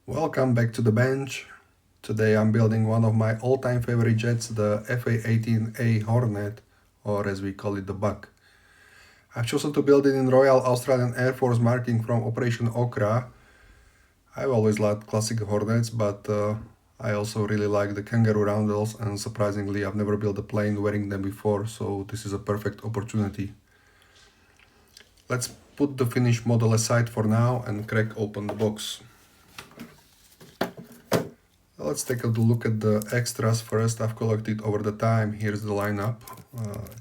Welcome back to the bench. Today I'm building one of my all-time favorite jets, the A-18A Hornet, or as we call it, the Buck. I've chosen to build it in Royal Australian Air Force marking from Operation Okra. I've always liked classic Hornets, but I also really like the kangaroo roundels, and surprisingly I've never built a plane wearing them before, so this is a perfect opportunity. Let's put the finished model aside for now and crack open the box. Let's take a look at the extras first. I've collected over the time. Here's the lineup.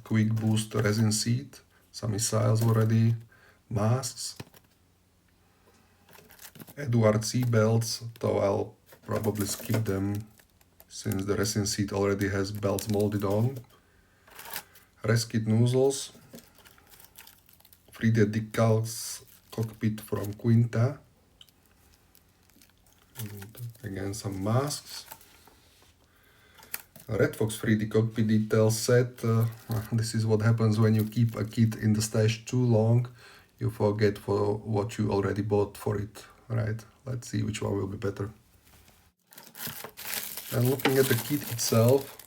Quickboost resin seat, some missiles already, masks, Eduard seat belts, though I'll probably skip them since the resin seat already has belts molded on, Reskit nozzles, 3D Decals Cockpit from Quinta, and again some masks, Red Fox 3D Cockpit detail set. This is what happens when you keep a kit in the stash too long. You forget for what you already bought for it, right? Let's see which one will be better. And looking at the kit itself,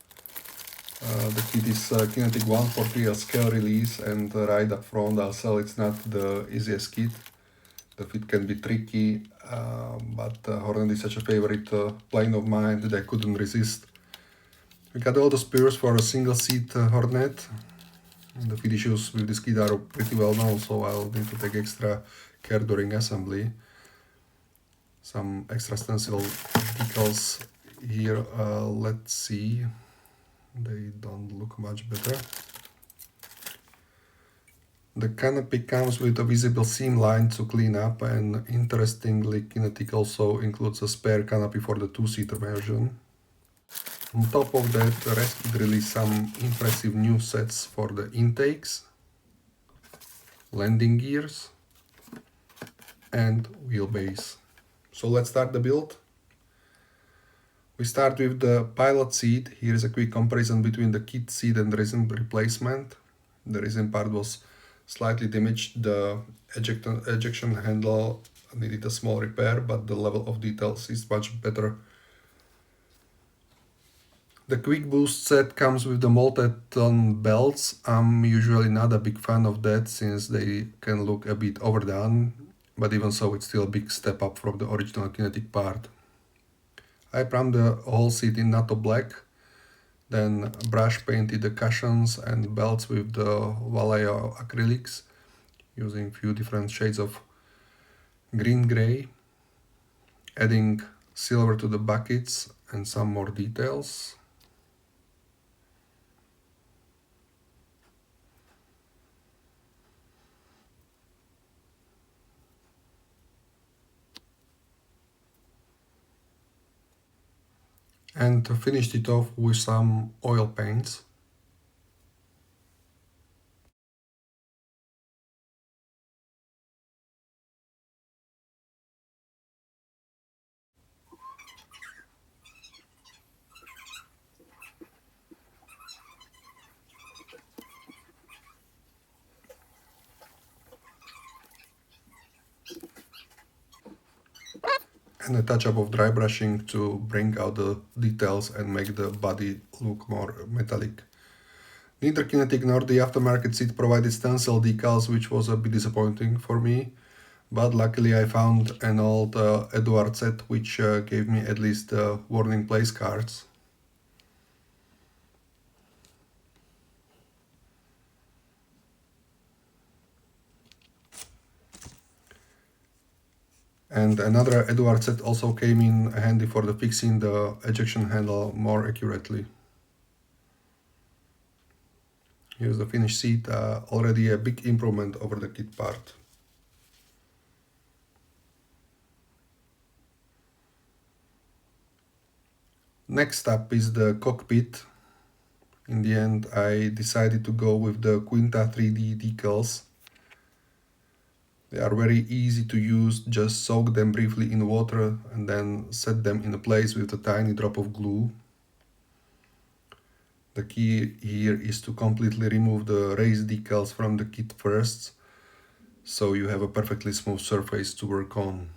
the kit is Kinetic 143 scale release, and right up front I'll sell it's not the easiest kit. The fit can be tricky, but Hornet is such a favorite plane of mine that I couldn't resist. We got all the spurs for a single seat Hornet. The fit issues with this kit are pretty well known, so I'll need to take extra care during assembly. Some extra stencil decals here, let's see, they don't look much better. The Canopy comes with a visible seam line to clean up, and interestingly Kinetic also includes a spare canopy for the two-seater version. On top of that, Reskit released some impressive new sets for the intakes, landing gears, and wheelbase. So let's start the build. We start with the pilot seat. Here is a quick comparison between the kit seat and resin replacement. The resin part was slightly damaged. The ejection handle needed a small repair, but the level of details is much better. The Quickboost set comes with the molded-on belts. I'm usually not a big fan of that since they can look a bit overdone, but even so it's still a big step up from the original Kinetic part. I primed the whole seat in Natto black, then brush painted the cushions and belts with the Vallejo acrylics using few different shades of green-gray, adding silver to the buckets and some more details. And finished it off with some oil paints. And a touch-up of dry brushing to bring out the details and make the body look more metallic. Neither Kinetic nor the aftermarket seat provided stencil decals, which was a bit disappointing for me, but luckily I found an old Eduard set which gave me at least warning place cards. And another Eduard set also came in handy for the fixing the ejection handle more accurately. Here's the finished seat, already a big improvement over the kit part. Next up is the cockpit. In the end I decided to go with the Quinta 3D decals. They are very easy to use, just soak them briefly in water and then set them in place with a tiny drop of glue. The key here is to completely remove the raised decals from the kit first, so you have a perfectly smooth surface to work on.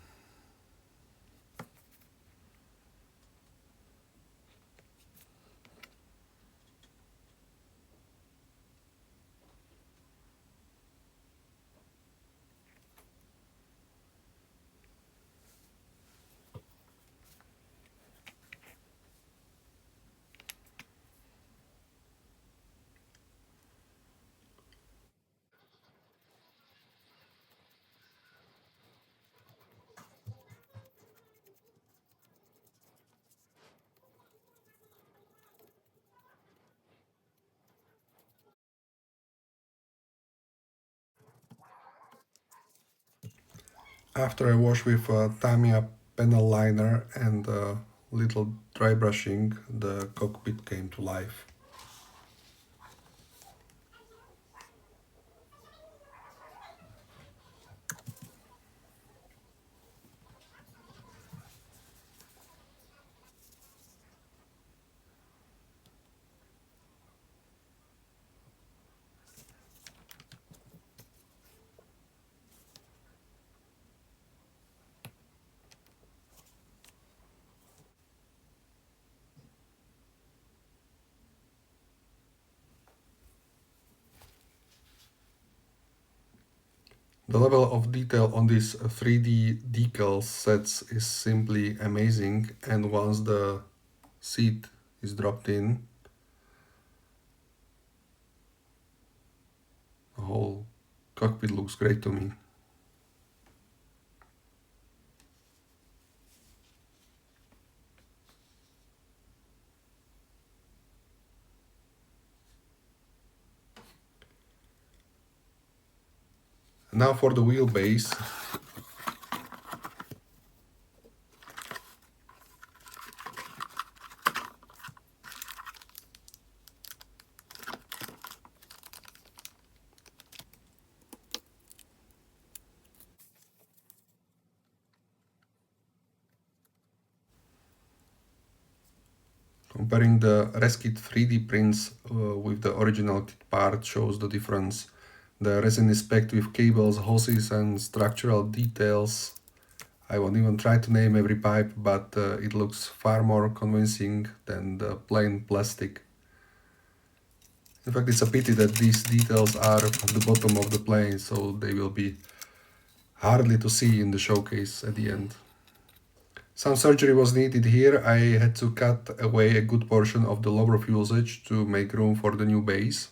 After I wash with Tamiya panel liner and little dry brushing, the cockpit came to life. The level of detail on these 3D decal sets is simply amazing, and once the seat is dropped in, the whole cockpit looks great to me. Now for the wheelbase. Comparing the Reskit 3D prints with the original kit part shows the difference. The resin is packed with cables, hoses and structural details. I won't even try to name every pipe, but it looks far more convincing than the plain plastic. In fact, it's a pity that these details are at the bottom of the plane, so they will be hardly to see in the showcase at the end. Some surgery was needed here. I had to cut away a good portion of the lower fuselage to make room for the new base.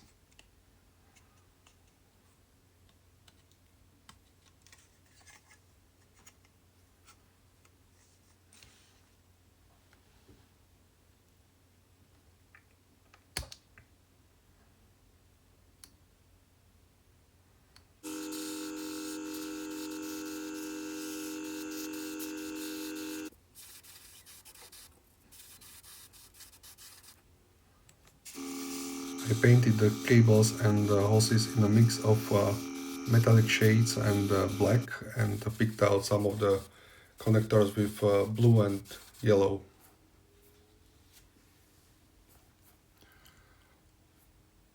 I painted the cables and the hoses in a mix of metallic shades and black, and picked out some of the connectors with blue and yellow.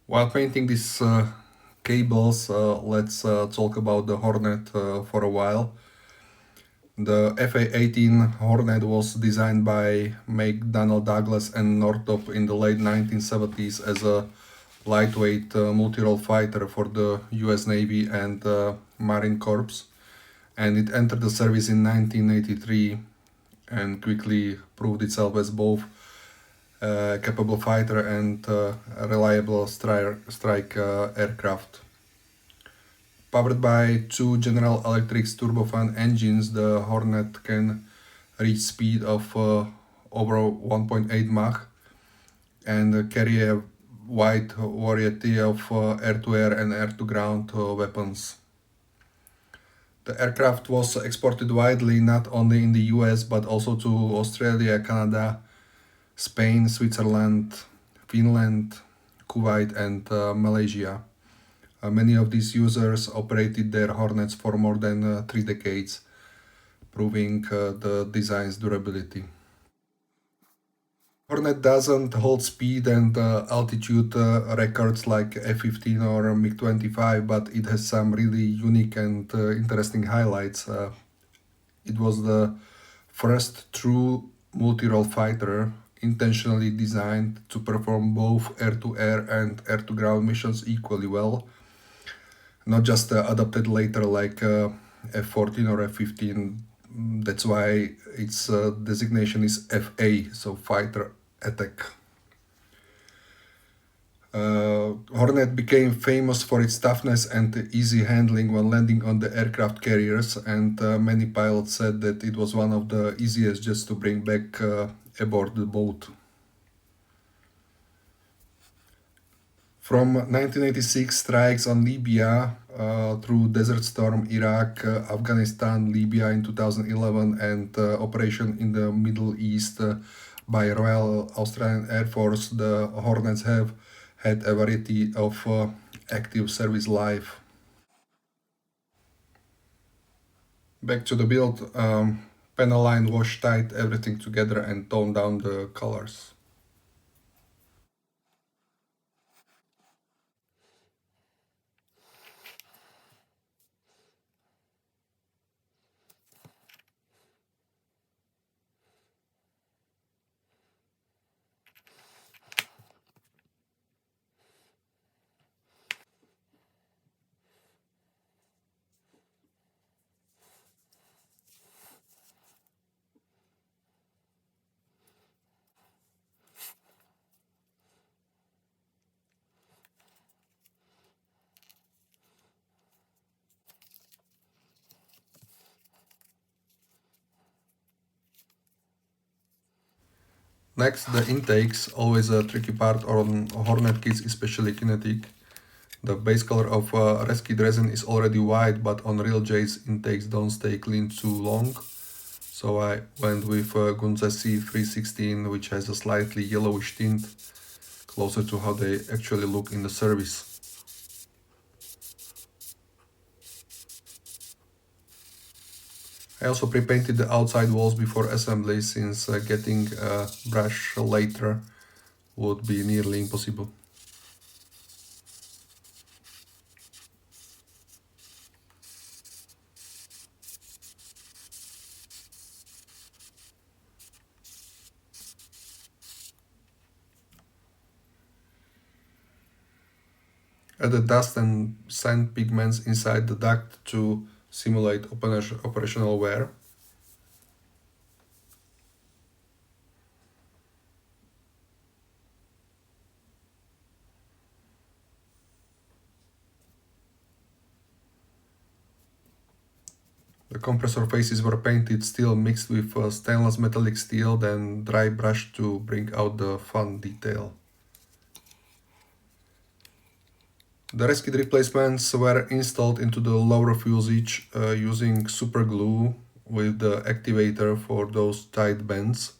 While painting these cables, let's talk about the Hornet for a while. The A-18A Hornet was designed by McDonnell Douglas and Northrop in the late 1970s as a lightweight multi-role fighter for the US Navy and Marine Corps, and it entered the service in 1983 and quickly proved itself as both a capable fighter and a reliable strike aircraft. Powered by two General Electric's turbofan engines, the Hornet can reach speed of over 1.8 Mach and carry a wide variety of air-to-air and air-to-ground weapons. The aircraft was exported widely not only in the US but also to Australia, Canada, Spain, Switzerland, Finland, Kuwait and Malaysia. Many of these users operated their Hornets for more than 3 decades, proving the design's durability. Hornet doesn't hold speed and altitude records like F-15 or MiG-25, but it has some really unique and interesting highlights. It was the first true multi-role fighter intentionally designed to perform both air-to-air and air-to-ground missions equally well, not just adapted later like F-14 or F-15. That's why its designation is FA, so Fighter Attack. Hornet became famous for its toughness and easy handling when landing on the aircraft carriers, and many pilots said that it was one of the easiest jets to bring back aboard the boat. From 1986 strikes on Libya through Desert Storm, Iraq, Afghanistan, Libya in 2011, and operation in the Middle East by Royal Australian Air Force, the Hornets have had a variety of active service life. Back to the build, panel line, wash tight everything together and tone down the colors. Next, the intakes, always a tricky part on Hornet kits, especially Kinetic. The base color of Reskit Resin is already white, but on real J's intakes don't stay clean too long. So I went with Gunze C316, which has a slightly yellowish tint, closer to how they actually look in the service. I also pre-painted the outside walls before assembly, since getting a brush later would be nearly impossible. Add the dust and sand pigments inside the duct to simulate operational wear. The compressor faces were painted steel mixed with stainless metallic steel, then dry brushed to bring out the fun detail. The Reskit replacements were installed into the lower fuselage using super glue with the activator for those tight bends.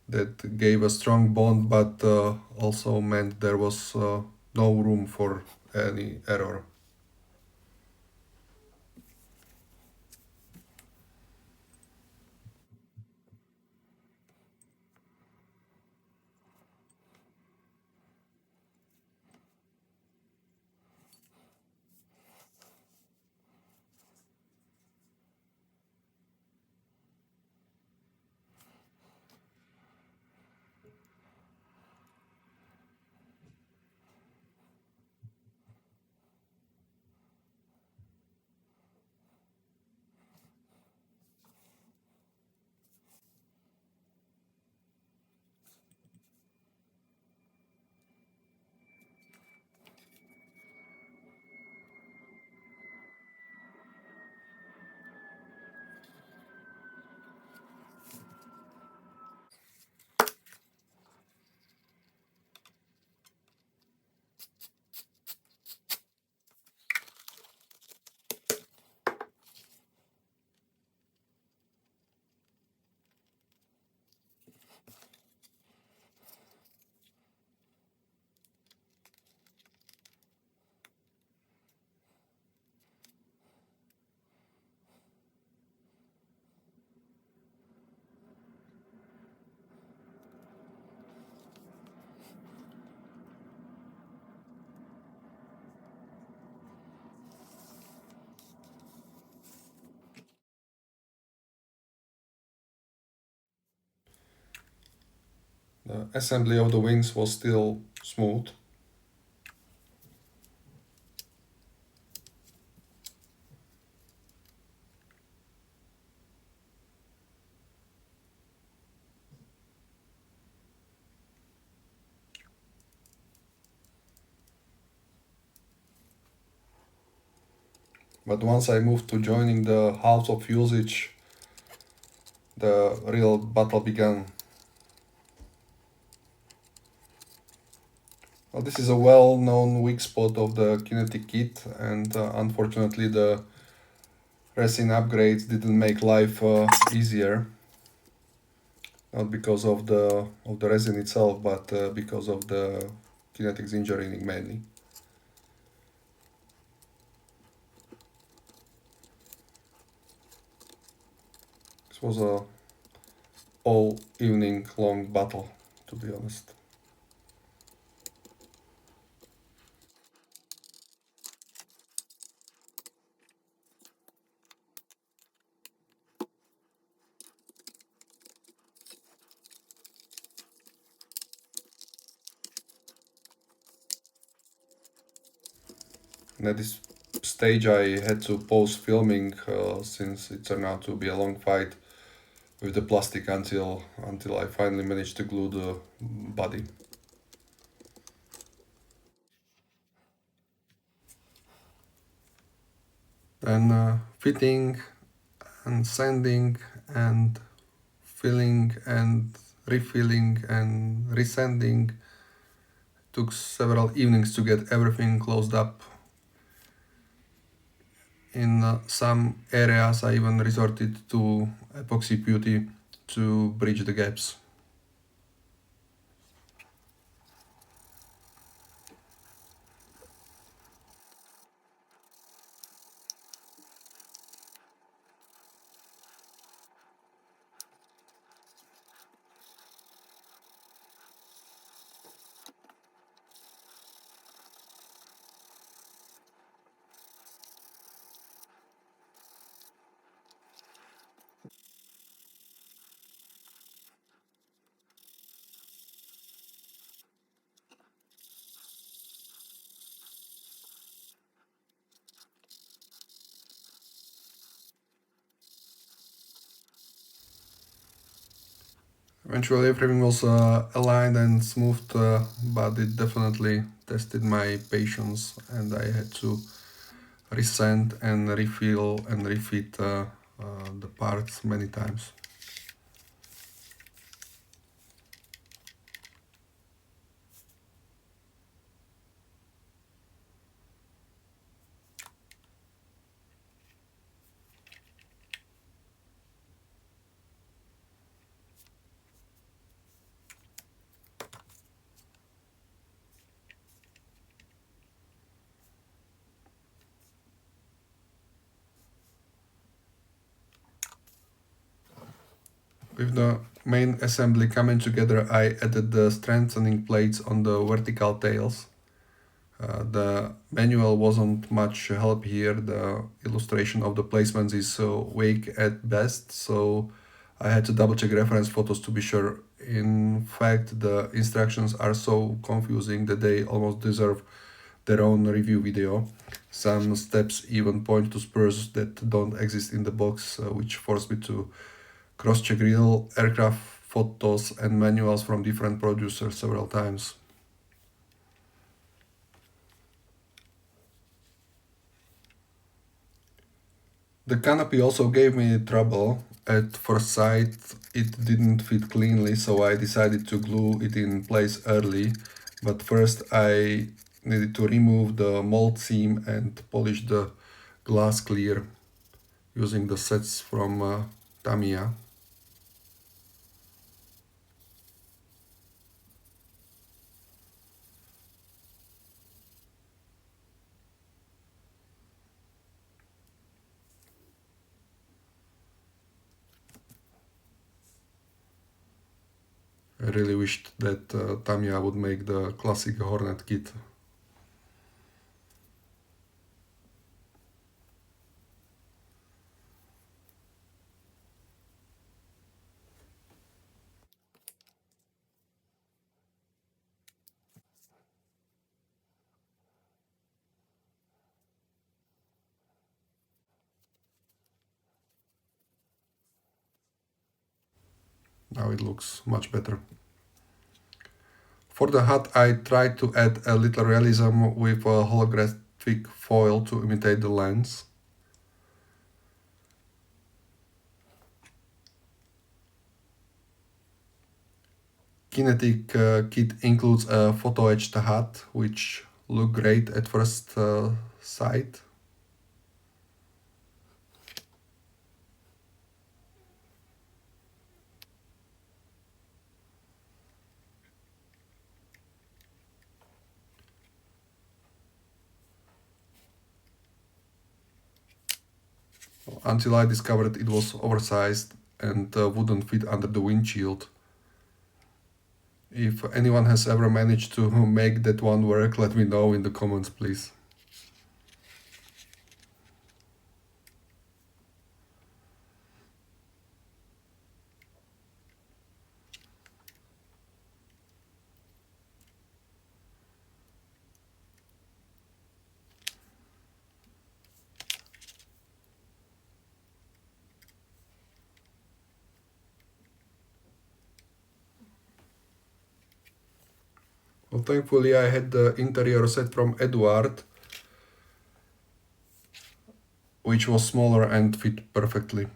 That gave a strong bond, but also meant there was no room for any error. The assembly of the wings was still smooth. But once I moved to joining the halves of usage, the real battle began. Well, this is a well-known weak spot of the Kinetic kit, and unfortunately the Resin upgrades didn't make life easier. Not because of the resin itself, but because of the Kinetic's engineering mainly. This was a all evening long battle, to be honest. And at this stage I had to pause filming since it turned out to be a long fight with the plastic until I finally managed to glue the body. And fitting and sanding and filling and refilling and resanding took several evenings to get everything closed up. In some areas I even resorted to epoxy putty to bridge the gaps. Eventually everything was aligned and smooth, but it definitely tested my patience, and I had to resend and refill and refit the parts many times. With the main assembly coming together, I added the strengthening plates on the vertical tails. The manual wasn't much help here. The illustration of the placements is vague at best, so I had to double check reference photos to be sure. In fact, the instructions are so confusing that they almost deserve their own review video. Some steps even point to spurs that don't exist in the box, which forced me to cross-check real aircraft photos and manuals from different producers several times. The canopy also gave me trouble. At first sight, it didn't fit cleanly, so I decided to glue it in place early. But first, I needed to remove the mold seam and polish the glass clear using the sets from Tamiya. I really wished that Tamiya would make the classic Hornet kit. Now it looks much better. For the hut, I tried to add a little realism with a holographic foil to imitate the lens. Kinetic kit includes a photo-etched hat, which look great at first sight. Until I discovered it was oversized and wouldn't fit under the windshield. If anyone has ever managed to make that one work, let me know in the comments, please. Well, thankfully I had the interior set from Eduard, which was smaller and fit perfectly.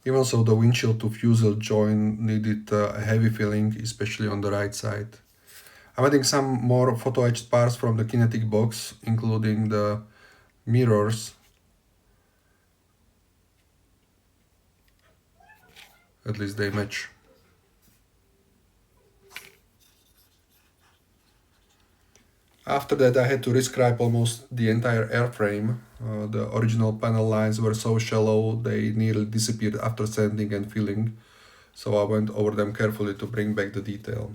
Even so, the windshield to fuselage joint needed a heavy filling, especially on the right side. I'm adding some more photo-etched parts from the Kinetic box, including the mirrors. At least they match. After that I had to rescribe almost the entire airframe. The original panel lines were so shallow they nearly disappeared after sanding and filling, so I went over them carefully to bring back the detail.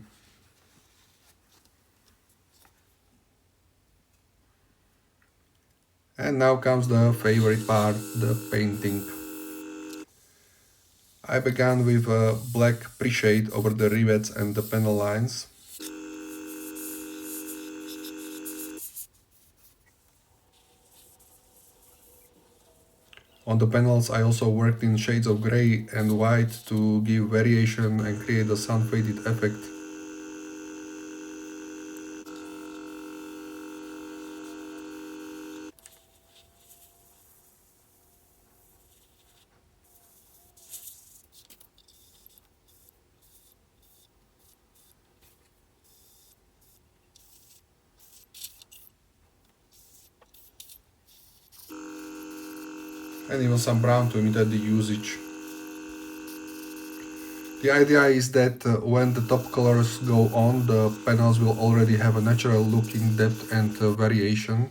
And now comes the favorite part, the painting. I began with a black preshade over the rivets and the panel lines. On the panels I also worked in shades of grey and white to give variation and create a sun-faded effect. And even some brown to imitate the usage. The idea is that when the top colors go on, the panels will already have a natural looking depth and variation.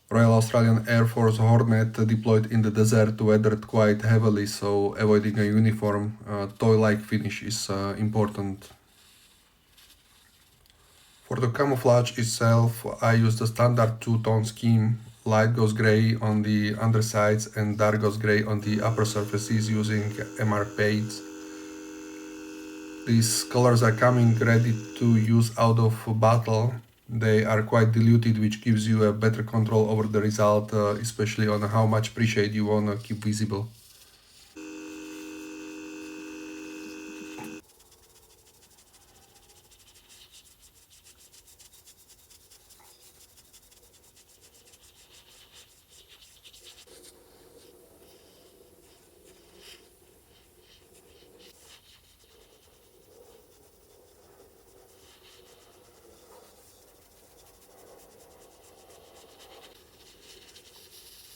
Royal Australian Air Force Hornet deployed in the desert weathered quite heavily, so avoiding a uniform toy-like finish is important. For the camouflage itself, I used the standard two-tone scheme. Light goes grey on the undersides and dark goes grey on the upper surfaces using MR paints. These colors are coming ready to use out of battle. They are quite diluted, which gives you a better control over the result, especially on how much preshade you want to keep visible.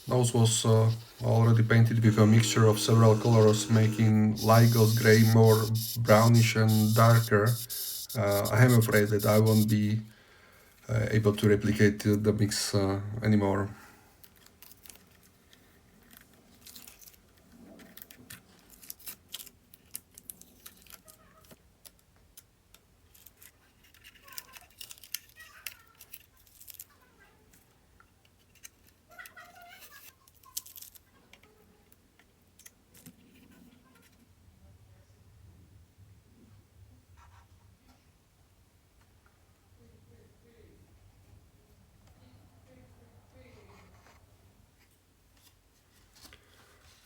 Nose was already painted with a mixture of several colors, making light ghost grey more brownish and darker. I am afraid that I won't be able to replicate the mix anymore.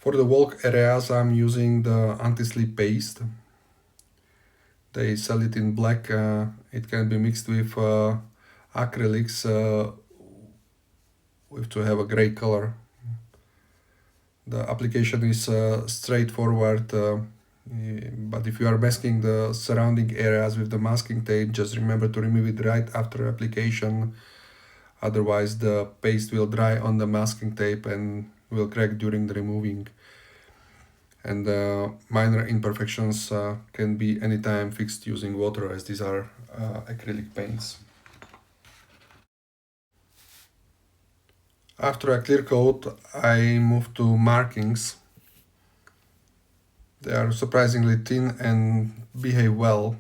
For the walk areas, I'm using the anti-slip paste. They sell it in black. It can be mixed with acrylics with to have a gray color. The application is straightforward, but if you are masking the surrounding areas with the masking tape, just remember to remove it right after application. Otherwise, the paste will dry on the masking tape and will crack during the removing. And minor imperfections can be anytime fixed using water, as these are acrylic paints. After a clear coat, I move to markings. They are surprisingly thin and behave well.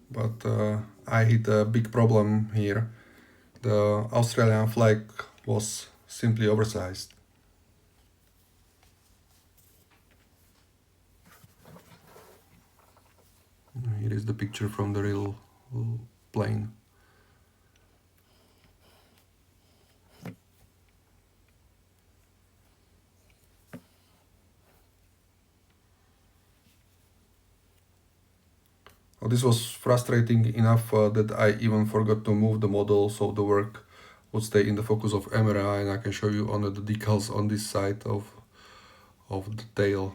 But I hit a big problem here. The Australian flag was simply oversized. Here is the picture from the real plane. This was frustrating enough that I even forgot to move the model so the work would stay in the focus of camera, and I can show you on the decals on this side of the tail.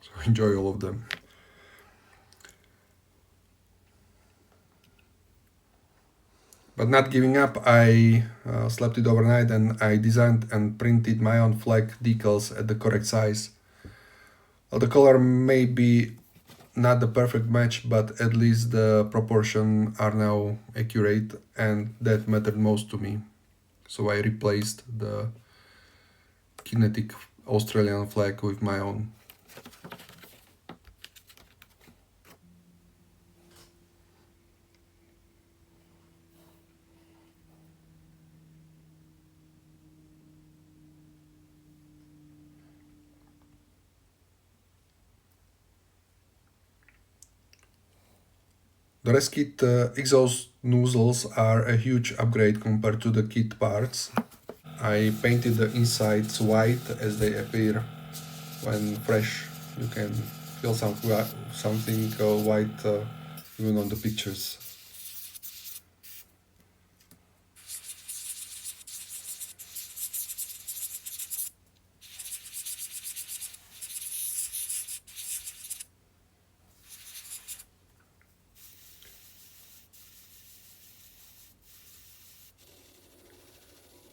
So enjoy all of them. But not giving up, I slept it overnight and I designed and printed my own flag decals at the correct size. Well, the color may be not the perfect match, but at least the proportions are now accurate, and that mattered most to me. So I replaced the Kinetic Australian flag with my own. The Reskit exhaust nozzles are a huge upgrade compared to the kit parts. I painted the insides white as they appear when fresh. You can feel something white even on the pictures.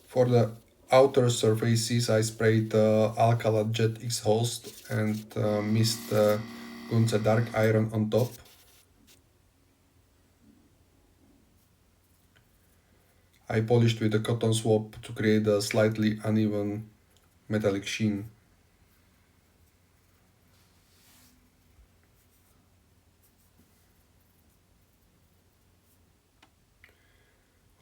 For the outer surfaces, I sprayed Alcala Jet exhaust and mist Quinta dark iron on top. I polished with a cotton swab to create a slightly uneven metallic sheen.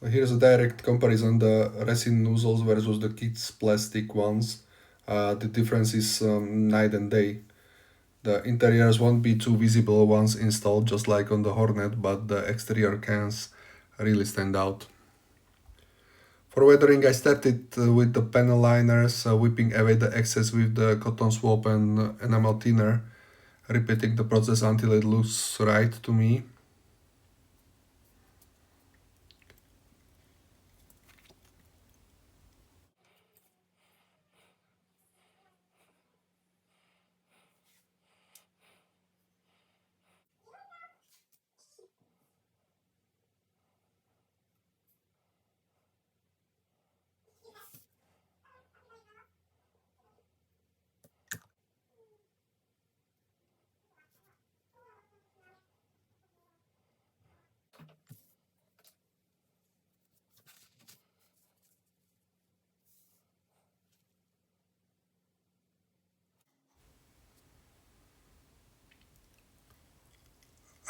Here's a direct comparison: the resin nozzles versus the kit's plastic ones. The difference is night and day. The interiors won't be too visible once installed, just like on the Hornet, but the exterior cans really stand out. For weathering, I started with the panel liners, whipping away the excess with the cotton swab and enamel thinner, repeating the process until it looks right to me.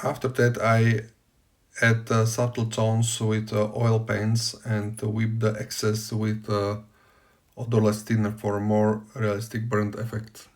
After that I add subtle tones with oil paints and whip the excess with odorless thinner for a more realistic burnt effect.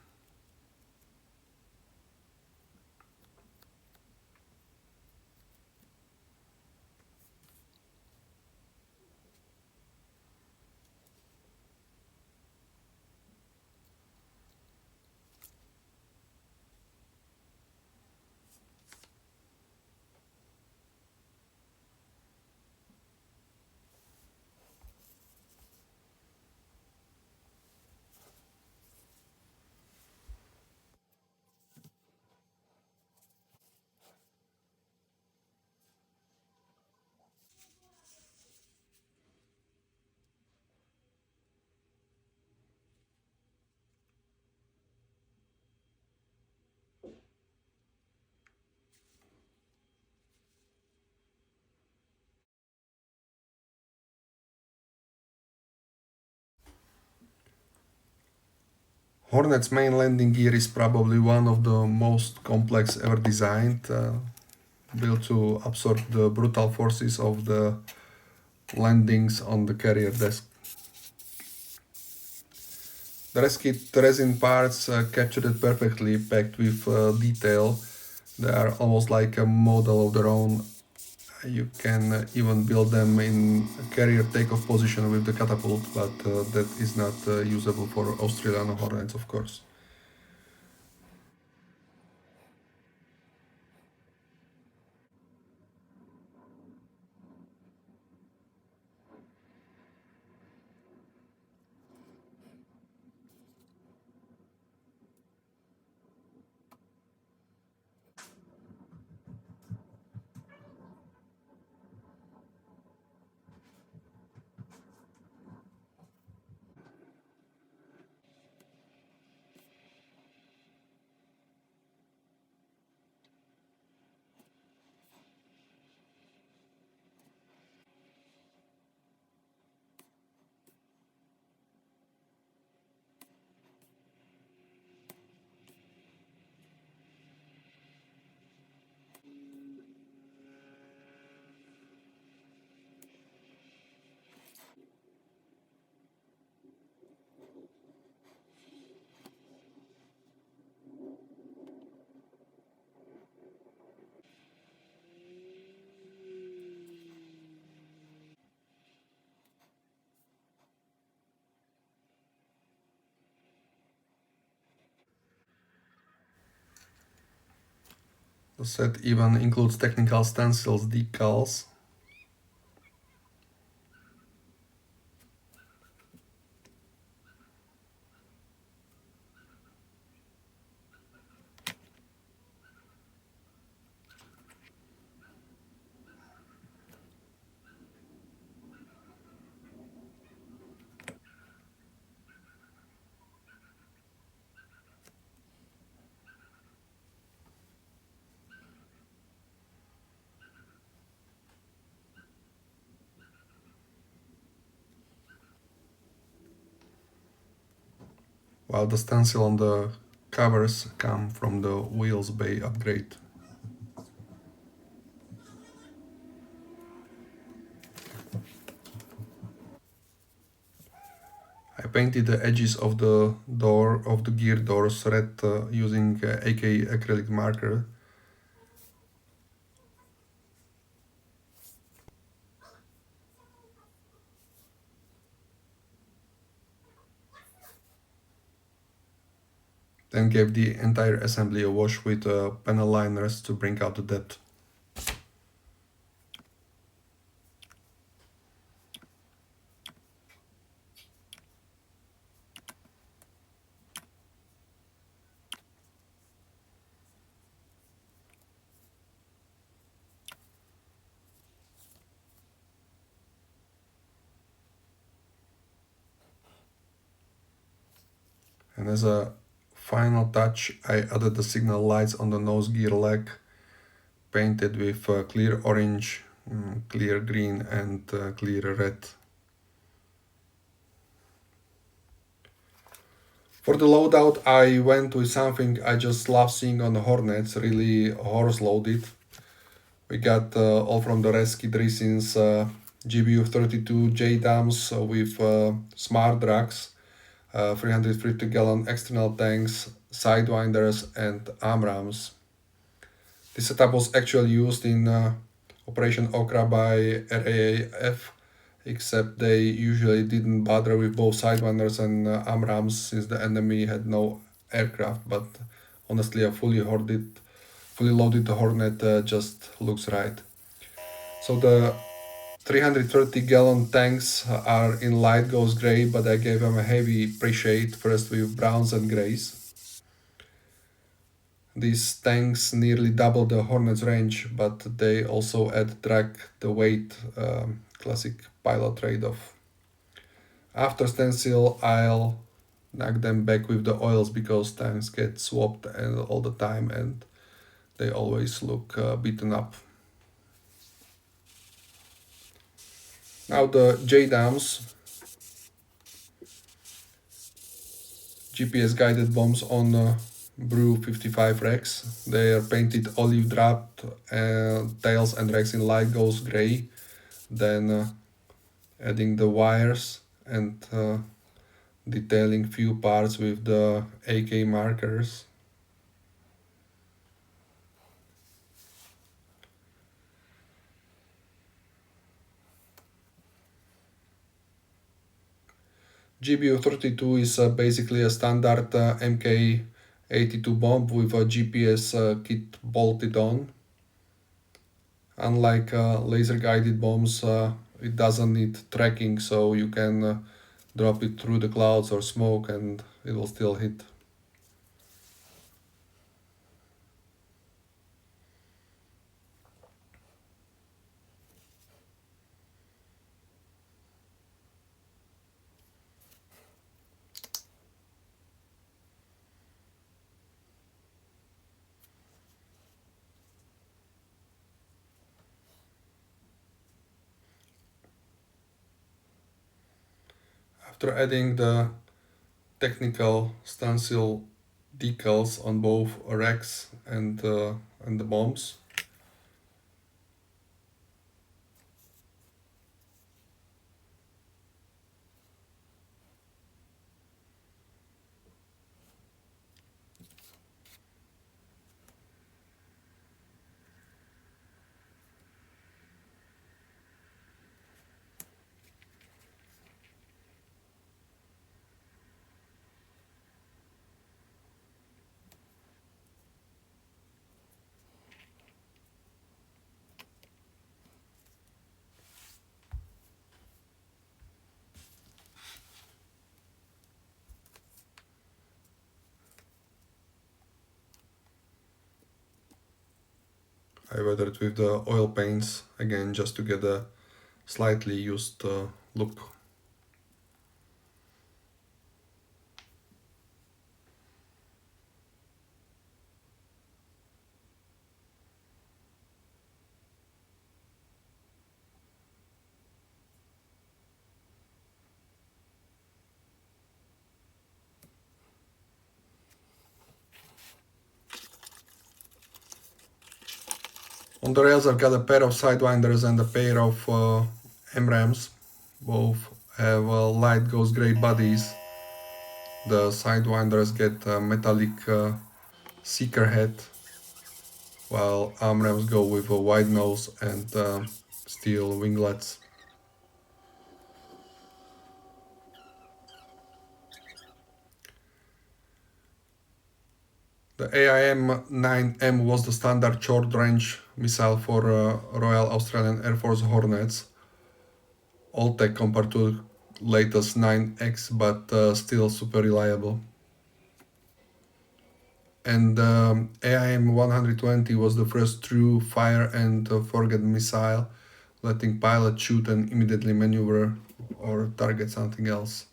Hornet's main landing gear is probably one of the most complex ever designed, built to absorb the brutal forces of the landings on the carrier desk. The Reskit resin parts captured it perfectly, packed with detail. They are almost like a model of their own. You can even build them in a carrier takeoff position with the catapult, but that is not usable for Australian Hornets, of course. The set even includes technical stencils decals. While the stencil on the covers come from the Wheels Bay upgrade. I painted the edges of the door of the gear doors red using AK acrylic marker. Then gave the entire assembly a wash with panel liners to bring out the depth. And as a final touch, I added the signal lights on the nose gear leg, painted with clear orange, clear green and clear red. For the loadout, I went with something I just love seeing on the Hornets, really horse loaded. We got all from the Reskit Resins GBU32 JDMs with smart racks, 350-gallon external tanks, sidewinders, and arm rams. This setup was actually used in Operation Okra by RAAF, except they usually didn't bother with both sidewinders and arm rams since the enemy had no aircraft, but honestly a fully loaded Hornet just looks right. So the 330-gallon tanks are in light ghost gray, but I gave them a heavy pre-shade first with browns and grays. These tanks nearly double the Hornet's range, but they also add drag the weight, classic pilot trade-off. After stencil, I'll knock them back with the oils because tanks get swapped all the time and they always look beaten up. Now the JDMs, GPS guided bombs on Brew 55 racks. They are painted olive drab, tails and racks in light ghost gray. Then adding the wires and detailing few parts with the AK markers. GBU32 is basically a standard MK82 bomb with a GPS kit bolted on. Unlike laser guided bombs, it doesn't need tracking, so you can drop it through the clouds or smoke and it will still hit. After adding the technical stencil decals on both racks and the bombs, I weathered with the oil paints again just to get a slightly used look. On the rails I've got a pair of sidewinders and a pair of MRAMs. Both have light ghost grey bodies. The sidewinders get a metallic seeker head, while MRAMs go with a wide nose and steel winglets. The AIM-9M was the standard short-range missile for Royal Australian Air Force Hornets. Old tech compared to latest 9X, but still super reliable. And AIM-120 was the first true fire and forget missile, letting pilot shoot and immediately maneuver or target something else.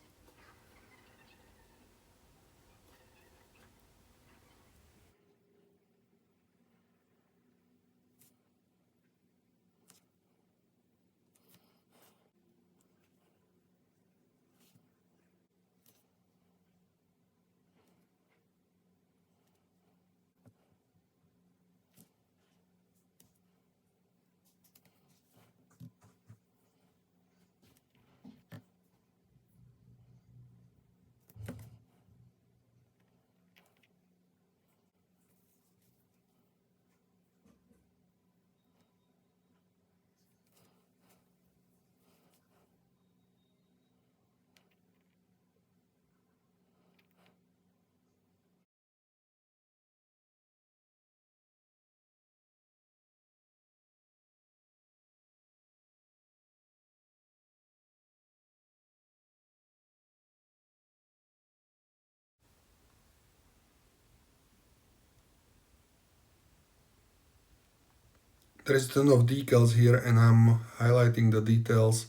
There is a ton of decals here, and I'm highlighting the details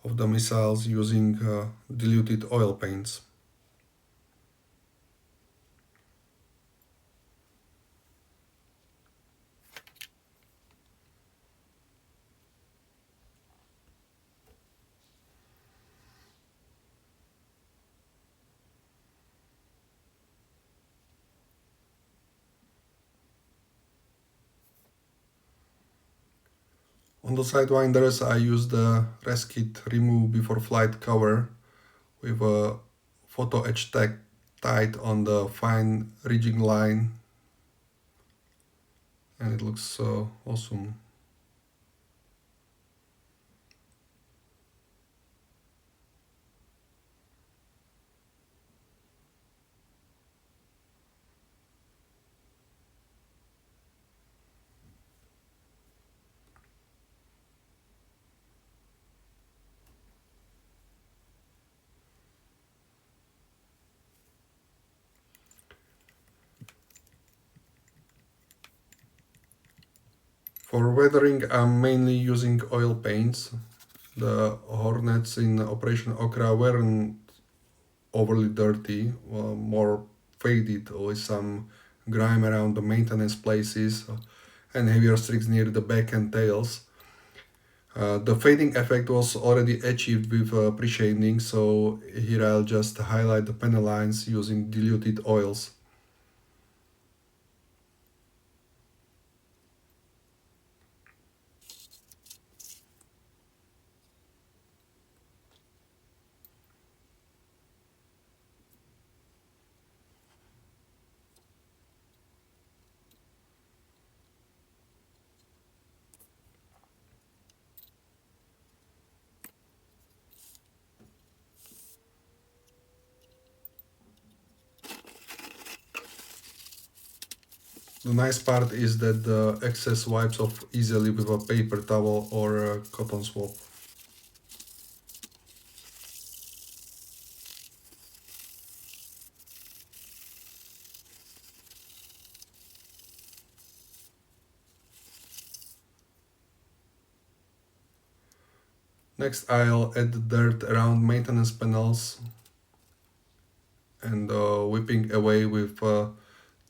of the missiles using diluted oil paints. On the sidewinders, I use the Reskit Remove Before Flight cover with a Photo-etch tag tied on the fine ridging line, and it looks awesome. For weathering, I'm mainly using oil paints. The Hornets in Operation Okra weren't overly dirty, more faded with some grime around the maintenance places and heavier streaks near the back and tails. The fading effect was already achieved with preshading, so here I'll just highlight the panel lines using diluted oils. The nice part is that the excess wipes off easily with a paper towel or a cotton swab. Next, I'll add the dirt around maintenance panels and whipping away with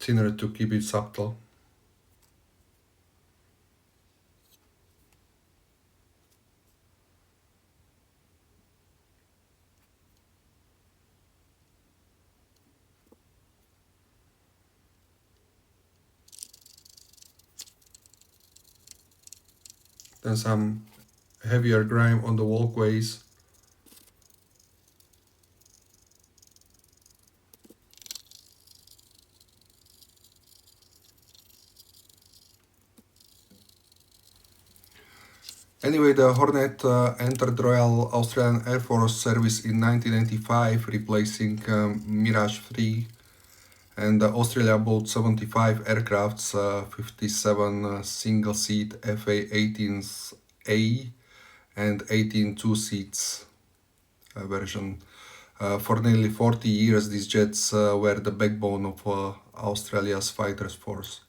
thinner to keep it subtle. Then some heavier grime on the walkways. Anyway, the Hornet entered Royal Australian Air Force service in 1995, replacing Mirage 3, and Australia bought 75 aircrafts, 57 single-seat FA-18A and 18 two-seats version. For nearly 40 years, these jets were the backbone of Australia's fighters force.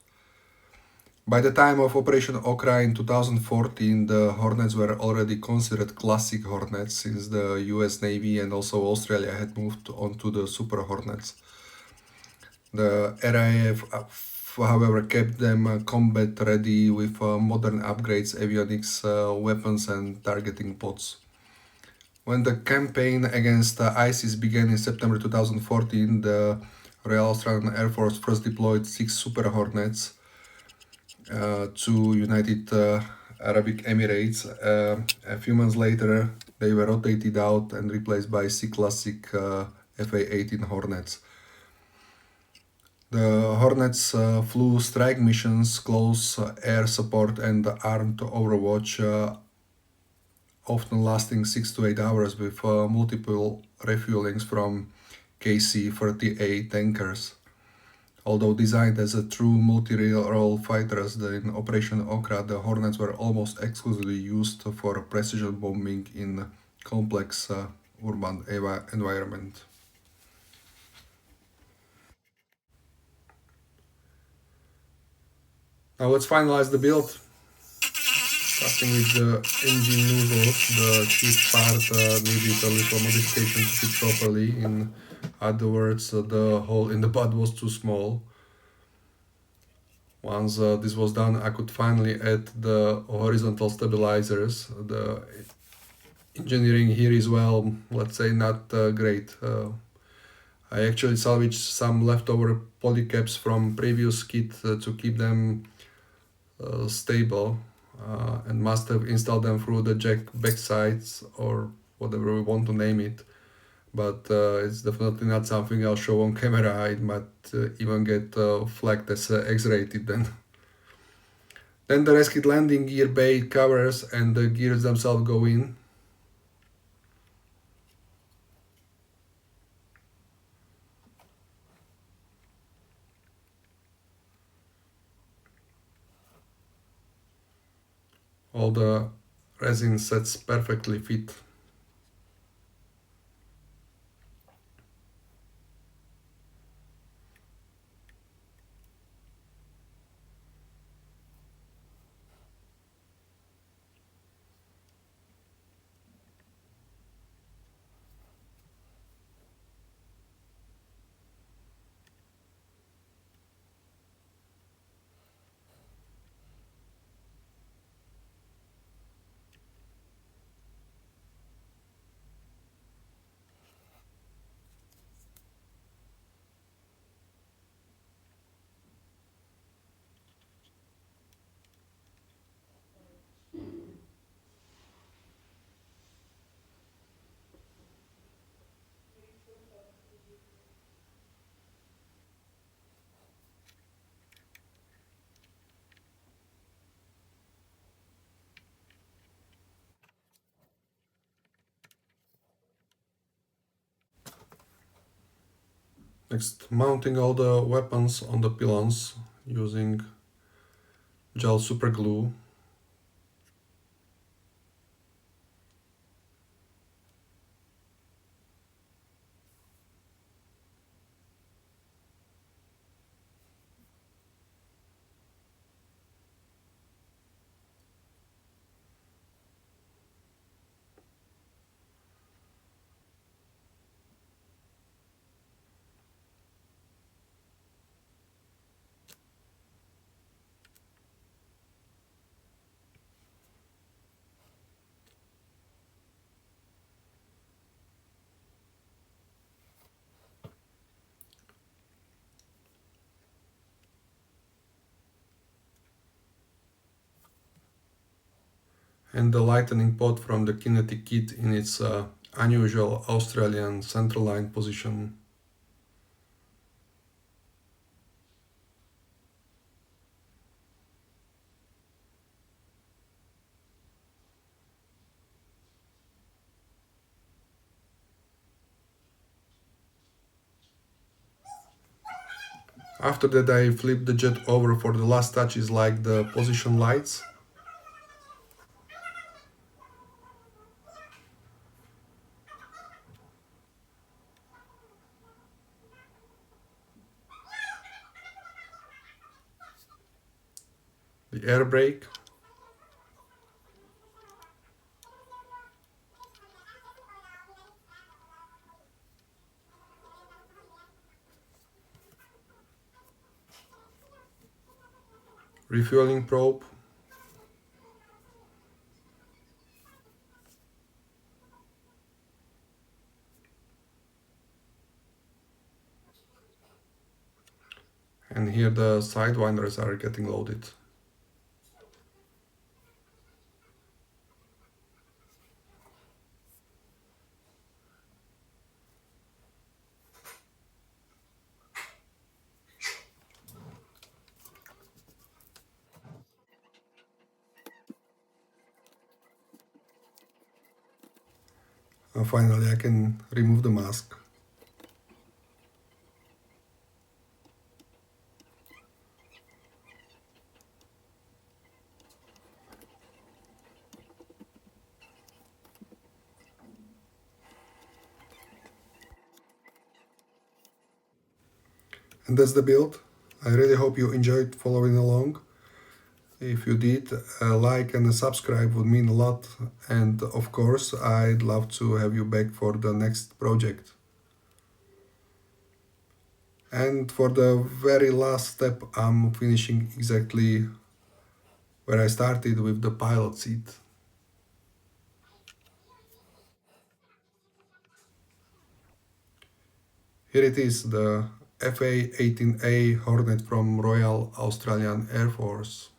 By the time of Operation Okra in 2014, the Hornets were already considered classic Hornets since the US Navy and also Australia had moved on to the Super Hornets. The RAAF, however, kept them combat ready with modern upgrades, avionics, weapons, and targeting pods. When the campaign against ISIS began in September 2014, the Royal Australian Air Force first deployed 6 Super Hornets to United Arabic Emirates. A few months later, they were rotated out and replaced by C-classic FA-18 Hornets. The Hornets flew strike missions, close air support, and armed overwatch, often lasting 6 to 8 hours with multiple refuelings from KC-38 tankers. Although designed as a true multi-role fighters in Operation Okra, the Hornets were almost exclusively used for precision bombing in complex urban environment. Now let's finalize the build. Starting with the engine nozzles, the key part needed a little modification to fit properly. In other words, the hole in the butt was too small. Once this was done, I could finally add the horizontal stabilizers. The engineering here is, well, let's say not great. I actually salvaged some leftover polycaps from previous kit to keep them stable, and must have installed them through the jack backsides or whatever we want to name it. But it's definitely not something I'll show on camera. It might even get flagged as X-rated then. Then the Reskit landing gear bay covers and the gears themselves go in. All the resin sets perfectly fit. Next, mounting all the weapons on the pylons using gel super glue. And the lightning pod from the Kinetic kit in its unusual Australian centerline position. After that, I flipped the jet over for the last touches like the position lights. The air brake. Refueling probe. And here the sidewinders are getting loaded. And finally I can remove the mask. And that's the build. I really hope you enjoyed following along. If you did, a like and a subscribe would mean a lot, and of course I'd love to have you back for the next project. And for the very last step, I'm finishing exactly where I started with the pilot seat. Here it is, the FA-18A Hornet from Royal Australian Air Force.